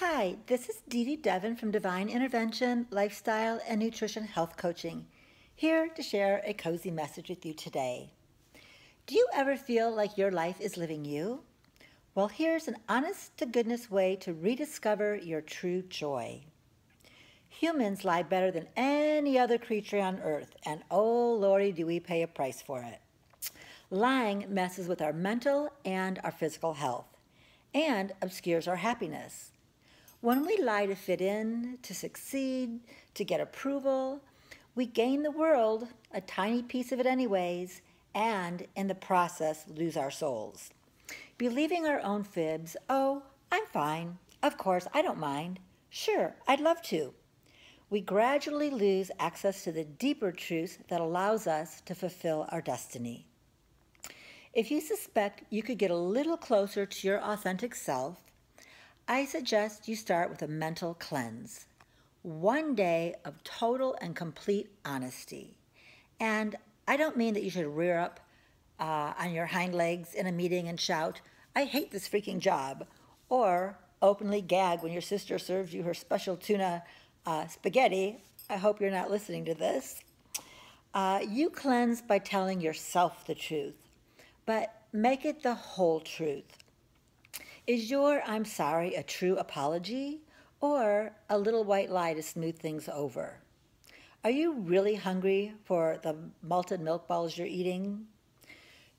Hi, this is Dee-Dee Devon from Divine Intervention, Lifestyle, and Nutrition Health Coaching, here to share a cozy message with you today. Do you ever feel like your life is living you? Well, here's an honest-to-goodness way to rediscover your true joy. Humans lie better than any other creature on earth, and oh lordy, do we pay a price for it. Lying messes with our mental and our physical health, and obscures our happiness. When we lie to fit in, to succeed, to get approval, we gain the world, a tiny piece of it anyways, and in the process lose our souls. Believing our own fibs, oh, I'm fine, of course, I don't mind, sure, I'd love to. We gradually lose access to the deeper truth that allows us to fulfill our destiny. If you suspect you could get a little closer to your authentic self, I suggest you start with a mental cleanse. One day of total and complete honesty. And I don't mean that you should rear up on your hind legs in a meeting and shout, I hate this freaking job, or openly gag when your sister serves you her special tuna spaghetti. I hope you're not listening to this. You cleanse by telling yourself the truth, but make it the whole truth. Is your I'm sorry a true apology or a little white lie to smooth things over? Are you really hungry for the malted milk balls you're eating?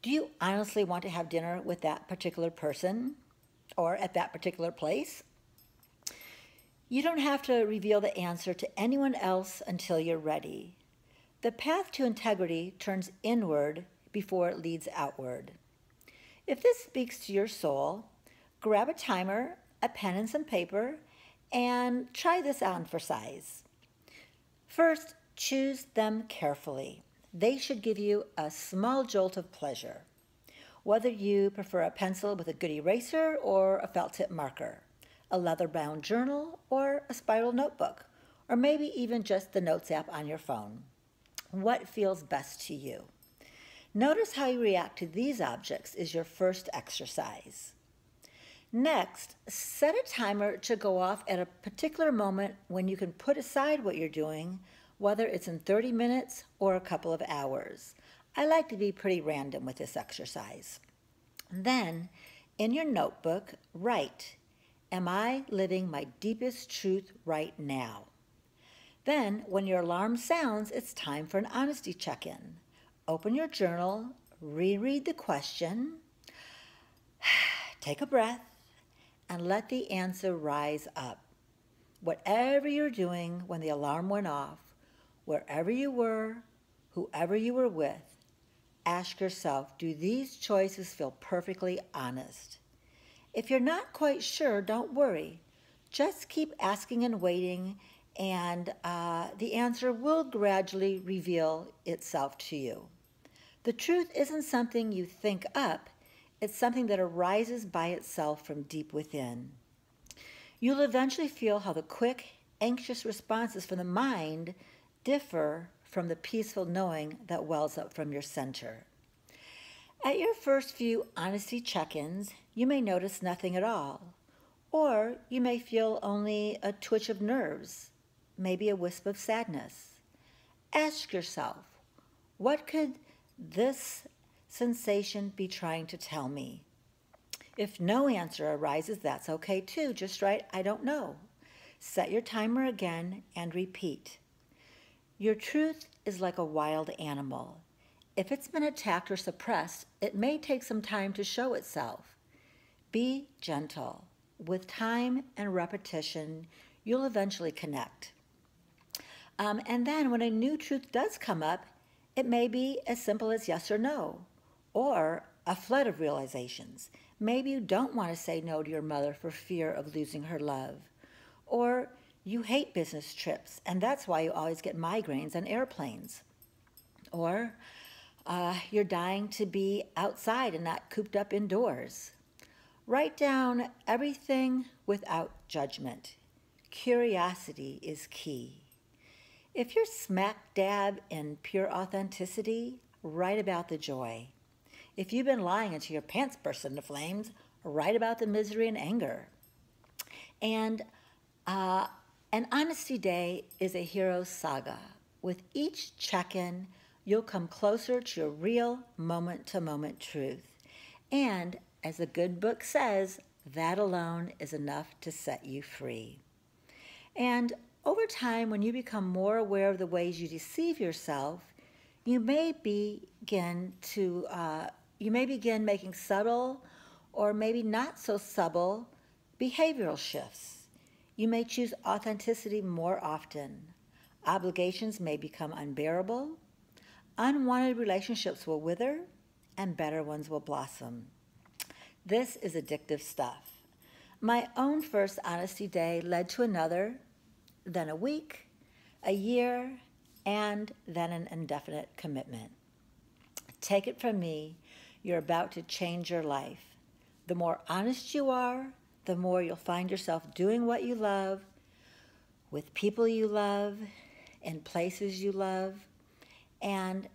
Do you honestly want to have dinner with that particular person or at that particular place? You don't have to reveal the answer to anyone else until you're ready. The path to integrity turns inward before it leads outward. If this speaks to your soul, grab a timer, a pen and some paper, and try this on for size. First, choose them carefully. They should give you a small jolt of pleasure. Whether you prefer a pencil with a good eraser or a felt tip marker, a leather-bound journal or a spiral notebook, or maybe even just the Notes app on your phone. What feels best to you? Notice how you react to these objects is your first exercise. Next, set a timer to go off at a particular moment when you can put aside what you're doing, whether it's in 30 minutes or a couple of hours. I like to be pretty random with this exercise. Then, in your notebook, write, am I living my deepest truth right now? Then, when your alarm sounds, it's time for an honesty check-in. Open your journal, reread the question, take a breath, and let the answer rise up. Whatever you're doing when the alarm went off, wherever you were, whoever you were with, ask yourself, do these choices feel perfectly honest? If you're not quite sure, don't worry. Just keep asking and waiting, and the answer will gradually reveal itself to you. The truth isn't something you think up. It's something that arises by itself from deep within. You'll eventually feel how the quick, anxious responses from the mind differ from the peaceful knowing that wells up from your center. At your first few honesty check-ins, you may notice nothing at all, or you may feel only a twitch of nerves, maybe a wisp of sadness. Ask yourself, what could this sensation be trying to tell me? If no answer arises, that's okay too. Just write, I don't know. Set your timer again and repeat. Your truth is like a wild animal. If it's been attacked or suppressed, it may take some time to show itself. Be gentle. With time and repetition, you'll eventually connect. And then when a new truth does come up, it may be as simple as yes or no, or a flood of realizations. Maybe you don't want to say no to your mother for fear of losing her love, or you hate business trips, and that's why you always get migraines on airplanes, or you're dying to be outside and not cooped up indoors. Write down everything without judgment. Curiosity is key. If you're smack dab in pure authenticity, write about the joy. If you've been lying until your pants burst into flames, write about the misery and anger. And an honesty day is a hero's saga. With each check-in, you'll come closer to your real moment-to-moment truth. And as the good book says, that alone is enough to set you free. And over time, when you become more aware of the ways you deceive yourself, you may begin making subtle or maybe not so subtle behavioral shifts. You may choose authenticity more often. Obligations may become unbearable. Unwanted relationships will wither, and better ones will blossom. This is addictive stuff. My own first honesty day led to another, then a week, a year, and then an indefinite commitment. Take it from me, you're about to change your life. The more honest you are, the more you'll find yourself doing what you love, with people you love, in places you love, and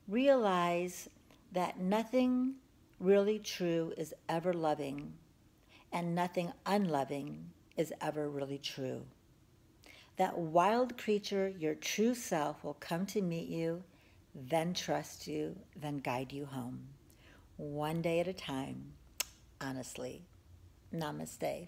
realize that nothing really true is ever loving, and nothing unloving is ever really true. That wild creature, your true self, will come to meet you, then trust you, then guide you home. One day at a time, honestly. Namaste.